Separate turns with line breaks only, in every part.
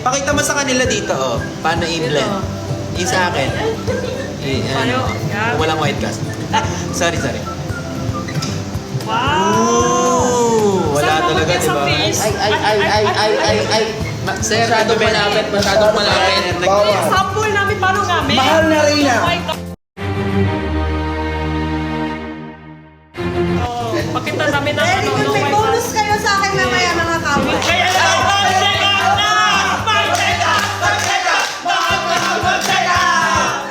Pakita mo sa kanila dito, oh. Paano i-blend. Yung sa akin.
Paano? Yan.
Walang white cast. Ah, sorry.
Wow!
Ooh, wala
Saan
talaga,
naman yan
di
sa
ba?
face?
Ay.
Sir, masyadong malapit.
Sample namin, paano namin?
Mahal na rin na.
Oh, pakita namin ang
Very good. May bonus kayo sa akin mamaya mga kapwa.
Kaya lang,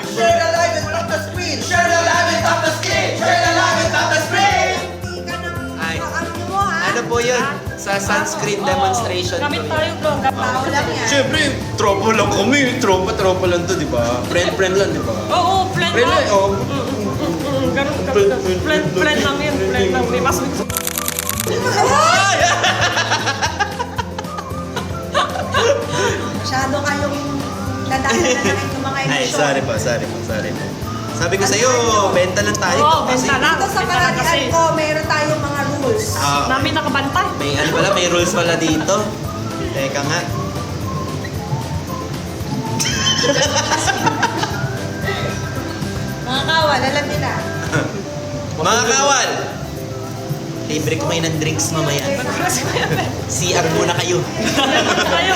Share the live and tap the screen. Share the live and tap the screen. Share the live and tap the screen.
Hindi ka nang
Ay.
ano mo ha.
Ano po yun? Sa sunscreen demonstration
Gamit
po
tayo
yun.
bro.
Tao lang yan.
Siyempre, tropa lang kami. Tropa lang to, di ba? Friend lang, di ba?
Oo, blend
Friend lang,
lang.
oh.
Ganun. Blend lang yun. Blend lang. May mas...
Masyado kayong nadala ng mga
Ay,
emosyon.
sorry po. Sabi ko sa'yo, benta lang tayo.
Oo,
Kasi
benta lang.
Dito sa
Benta lang kasi.
karamihan ko, meron tayong mga rules.
Namin nakabantay.
may ano pala, may rules pala dito. Teka nga.
Mga kawal, alam nila.
Mga kawal! Libre ko kayo ng drinks mamaya. CR muna kayo.
Tayo.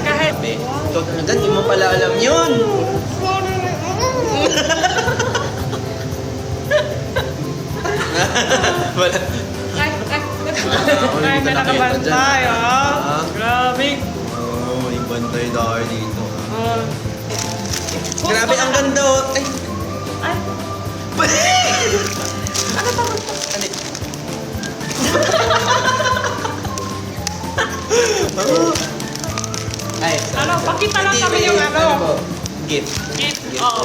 Kahit...
Ito agad, di mo pala alam yun. Wala.
Ay, may nakabantay, ah. Grabe.
Oh, may bantay dahil dito.
Ah.
Grabe, ang ganda oh. Ay.
Ay,
Ano pa? Ano? Oh. Ay,
ano, pakita lang kami yung ano.
Gift.
Gift. Oo.